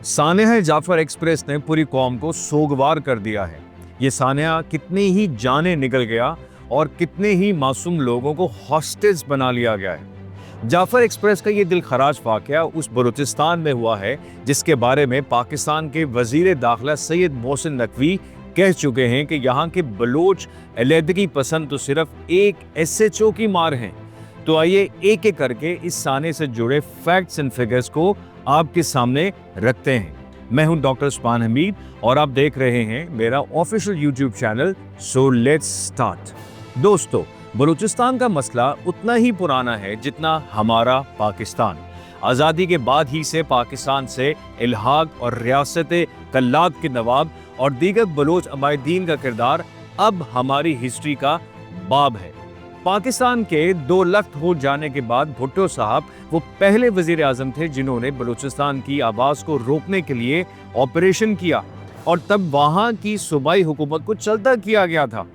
सानेहा Jafar express ने पूरी कौम को सोगवार कर दिया है। ये सानेहा कितनी ही जानें निकल गया और कितने ही मासूम लोगों को हॉस्टेज बना लिया गया है। जाफर एक्सप्रेस का ये दिल खराज वाकया उस बलूचिस्तान में हुआ है जिसके बारे में पाकिस्तान के वजीर दाखिला सैयद मोहसिन नकवी कह चुके हैं कि यहाँ के बलोच अलहदगी पसंद तो सिर्फ एक SHO की मार हैं। तो आइए एक एक करके इस साने से जुड़े फैक्ट्स एंड फिगर्स को आपके सामने रखते हैं। मैं हूं डॉक्टर उस्मान हमीद और आप देख रहे हैं मेरा official YouTube channel so let's start. दोस्तों, बलूचिस्तान का मसला उतना ही पुराना है जितना हमारा पाकिस्तान। आज़ादी के बाद ही से पाकिस्तान से इल्हाक और रियासत कल्लात के नवाब और दीगर बलोच अमायदीन का किरदार अब हमारी हिस्ट्री का बाब है। पाकिस्तान के 2 लख्त हो जाने के बाद भुट्टो साहब वो पहले वजीर आजम थे जिन्होंने बलूचिस्तान की आवाज़ को रोकने के लिए ऑपरेशन किया और तब वहाँ की सूबाई हुकूमत को चलता किया गया था।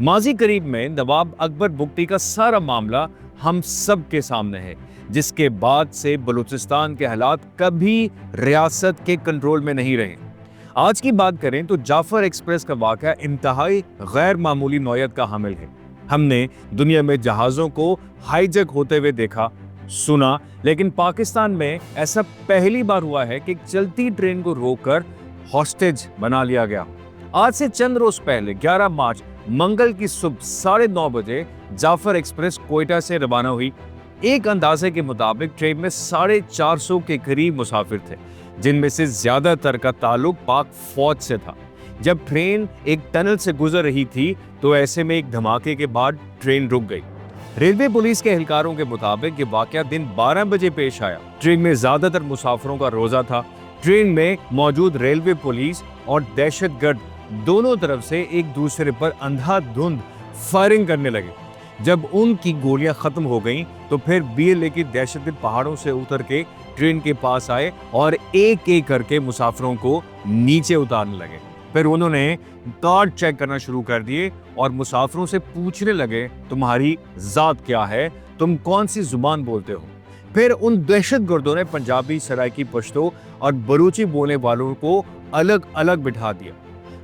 माजी करीब में नवाब अकबर बुगटी का सारा मामला हम सब के सामने है, जिसके बाद से बलूचिस्तान के हालात कभी रियासत के कंट्रोल में नहीं रहे। आज की बात करें तो जाफर एक्सप्रेस का वाक़या इंतहाई गैर मामूली नौयत का हामिल है। हमने दुनिया में जहाज़ों को हाईजैक होते हुए देखा, सुना, लेकिन पाकिस्तान में ऐसा पहली बार हुआ है कि चलती ट्रेन को रोककर हॉस्टेज बना लिया गया। आज से चंद रोज पहले 11 मार्च मंगल की सुबह 9:30 बजे जाफर एक्सप्रेस कोयटा से रवाना हुई। एक अंदाजे के मुताबिक ट्रेन में 450 के करीब मुसाफिर थे, जिनमें से ज्यादातर का ताल्लुक पाक फौज से था। जब ट्रेन एक टनल से गुजर रही थी तो ऐसे में एक धमाके के बाद ट्रेन रुक गई। रेलवे पुलिस के एहलकारों के मुताबिक ये वाकया दिन 12 बजे पेश आया। ट्रेन में ज्यादातर मुसाफिरों का रोजा था। ट्रेन में मौजूद रेलवे पुलिस और दहशतगर्द दोनों तरफ से एक दूसरे पर अंधाधुंध फायरिंग करने लगे। जब उनकी गोलियां खत्म हो गईं तो फिर BLA की दहशतगर्द पहाड़ों से उतर के ट्रेन के पास आए और एक एक करके मुसाफिरों को नीचे उतारने लगे। फिर उन्होंने कार्ड चेक करना शुरू कर दिए और मुसाफिरों से पूछने लगे, तुम्हारी जात क्या है, तुम कौन सी जुबान बोलते हो। फिर उन दहशतगर्दों ने पंजाबी, सराइकी, पश्तो और बलूची बोलने वालों को अलग अलग बिठा दिया।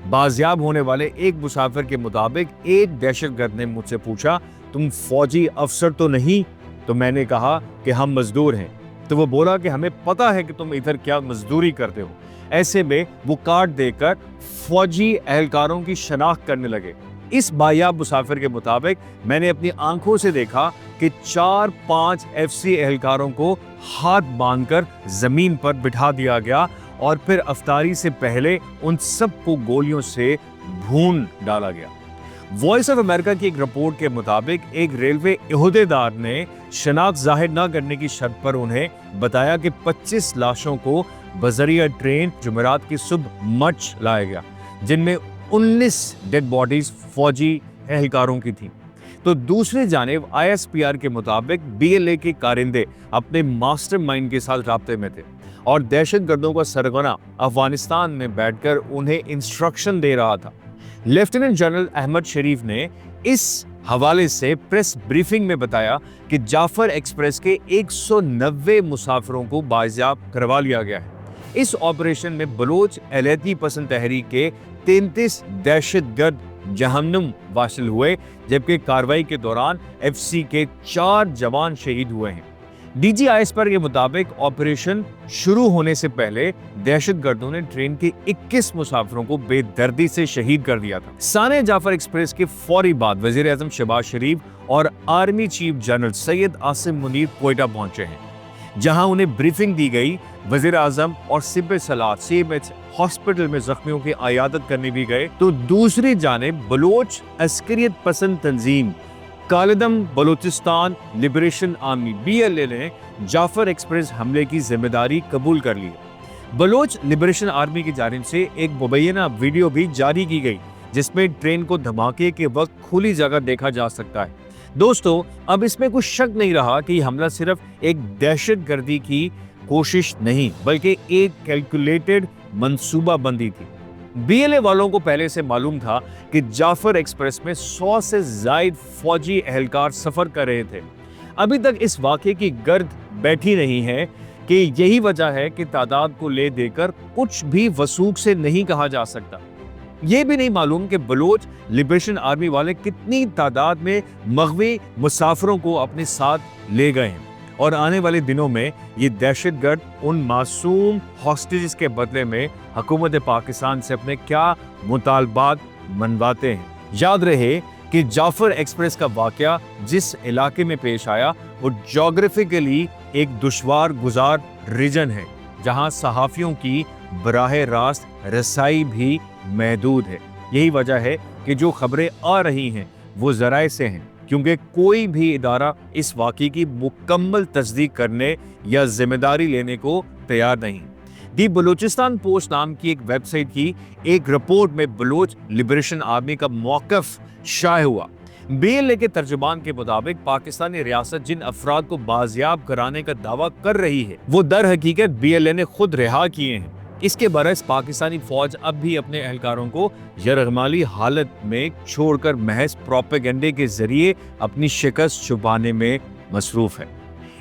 बाजियाब होने वाले एक मुसाफिर के मुताबिक एक दहशतगर्द ने मुझसे पूछा, तुम फौजी अफसर तो नहीं? तो मैंने कहा कि हम मजदूर हैं। तो वो बोला कि हमें पता है कि तुम इधर क्या मजदूरी करते हो। ऐसे में वो कार्ड देकर फौजी एहलकारों की शनाख्त करने लगे। इस बायाब मुसाफिर के मुताबिक मैंने अपनी आंखों से देखा कि 4-5 FC एहलकारों को हाथ बांधकर जमीन पर बिठा दिया गया और फिर अफ्तारी से पहले उन सबको गोलियों से भून डाला गया। वॉइस ऑफ अमेरिका की एक रिपोर्ट के मुताबिक एक रेलवे ओहदेदार ने शनाख्त जाहिर न करने की शर्त पर उन्हें बताया कि 25 लाशों को बजरिया ट्रेन जुमेरात की सुबह मच लाया गया, जिनमें 19 डेड बॉडीज फौजी एहलकारों की थी। तो दूसरी जानिब ISPR के मुताबिक BLA के कारिंदे अपने मास्टरमाइंड के साथ राब्ते में थे और दहशतगर्दों का सरगना अफगानिस्तान में बैठकर उन्हें इंस्ट्रक्शन दे रहा था। लेफ्टिनेंट जनरल अहमद शरीफ ने इस हवाले से प्रेस ब्रीफिंग में बताया कि जाफर एक्सप्रेस के 190 मुसाफिरों को बाजियाब करवा लिया गया है। इस ऑपरेशन में बलोच अलहदगी पसंद तहरीक के 33 दहशतगर्द जहन्नुम वासिल हुए, जबकि कार्रवाई के दौरान FC के 4 जवान शहीद हुए हैं। DGISPR के मुताबिक ऑपरेशन शुरू होने से पहले दहशतगर्दों ने ट्रेन के 21 मुसाफिरों को बेदर्दी से शहीद कर दिया था। साने जाफर एक्सप्रेस के फौरी बाद वजीर आजम शहबाज शरीफ और army chief general Syed Asim Munir Quetta पहुंचे हैं, जहां उन्हें ब्रीफिंग दी गई। वजीर आजम और सिब्बे सलात CMH हॉस्पिटल में जख्मियों की आयादत करने भी गए। तो दूसरी जानिब बलोच अस्करियत पसंद तंजीम कालिदम बलूचिस्तान लिबरेशन आर्मी BLA ने जाफर एक्सप्रेस हमले की जिम्मेदारी कबूल कर ली। बलोच लिबरेशन आर्मी की जानिब से एक मुबैना वीडियो भी जारी की गई, जिसमें ट्रेन को धमाके के वक्त खुली जगह देखा जा सकता है। दोस्तों, अब इसमें कुछ शक नहीं रहा कि हमला सिर्फ एक दहशतगर्दी की कोशिश नहीं बल्कि एक कैलकुलेटेड मंसूबाबंदी थी। BLA वालों को पहले से मालूम था कि जाफर एक्सप्रेस में 100 से ज्यादा फौजी एहलकार सफर कर रहे थे। अभी तक इस वाक़े की गर्द बैठी नहीं है کہ यही वजह है कि तादाद को ले देकर कुछ भी वसूख से नहीं कहा जा सकता। ये भी नहीं मालूम कि बलोच लिबरेशन आर्मी वाले कितनी तादाद में मगवी मुसाफिरों को अपने साथ ले गए हैं और आने वाले दिनों में ये दहशतगर्द उन मासूम हॉस्टेजेस के बदले में हुकूमत पाकिस्तान से अपने क्या मुतालबात मनवाते हैं। याद रहे कि जाफर एक्सप्रेस का वाकया जिस इलाके में पेश आया वो जोग्राफिकली एक दुश्वार गुजार रीजन है जहां सहाफियों की बराह रास्त रसाई भी महदूद है। यही वजह है कि जो खबरें आ रही हैं वो ज़राए से हैं, क्योंकि कोई भी इदारा इस वाक़े की मुकम्मल तस्दीक करने या जिम्मेदारी लेने को तैयार नहीं। दी बलूचिस्तान पोस्ट नाम की एक वेबसाइट की एक रिपोर्ट में बलोच लिबरेशन आर्मी का मौक़िफ़ शाये हुआ। BLA के तर्जुमान के मुताबिक पाकिस्तानी रियासत जिन अफराद को बाजियाब कराने का दावा कर रही है वो दर हकीकत BLA ने खुद रिहा किए हैं। इसके बरस पाकिस्तानी फौज अब भी अपने एहलकारों को यरगमाली हालत में छोड़कर महज प्रोपेगेंडे के जरिए अपनी शिकस्त छुपाने में मसरूफ है।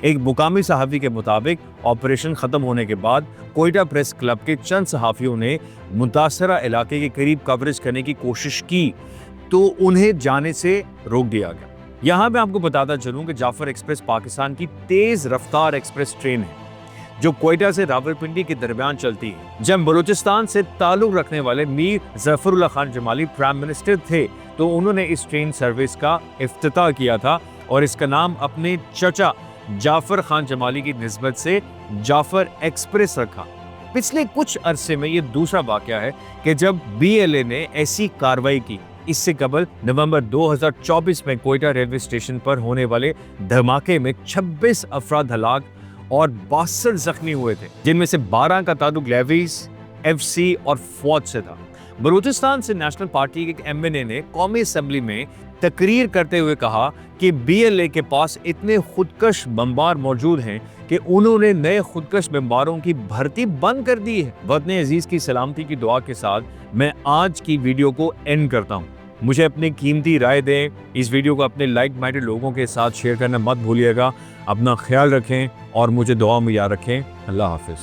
एक मुकामी सहाफ़ी के मुताबिक ऑपरेशन ख़त्म होने के बाद कोयटा प्रेस क्लब के चंद सहाफ़ियों ने मुतासरा इलाके के करीब कवरेज करने की कोशिश की तो उन्हें जाने से रोक दिया गया। यहाँ मैं आपको बताता चलूँ कि जाफर एक्सप्रेस पाकिस्तान की तेज़ रफ्तार एक्सप्रेस ट्रेन है जो कोयटा से रावलपिंडी के दरमियान चलती है। जब बलूचिस्तान से ताल्लुक रखने वाले मीर ज़फ़रुल्लाह खान जमाली प्राइम मिनिस्टर थे तो उन्होंने इस ट्रेन सर्विस का इफ्तिताह किया था और इसका नाम अपने चचा जाफर खान जमाली की निस्बत से जाफर एक्सप्रेस रखा। पिछले कुछ अरसे में ये दूसरा वाक़या है कि जब BLA ने ऐसी कार्रवाई की। इससे कबल नवंबर 2024 में कोयटा रेलवे स्टेशन पर होने वाले धमाके में 26 अफराद हलाक और 62 जख्मी हुए थे, जिनमें से 12 का ताल्लुक लेवीज, FC और फौज से था। बलूचिस्तान से नेशनल पार्टी के एक MNA ने कौमी असम्बली में तकरीर करते हुए कहा कि BLA के पास इतने खुदकश बमबार मौजूद हैं कि उन्होंने नए खुदकश बमबारों की भर्ती बंद कर दी है। वतन अजीज की सलामती की दुआ के साथ मैं आज की वीडियो को एंड करता हूँ। मुझे अपनी कीमती राय दें। इस वीडियो को अपने लाइक माइंडेड लोगों के साथ शेयर करना मत भूलिएगा। अपना ख्याल रखें और मुझे दुआ में याद रखें। अल्लाह हाफिज़।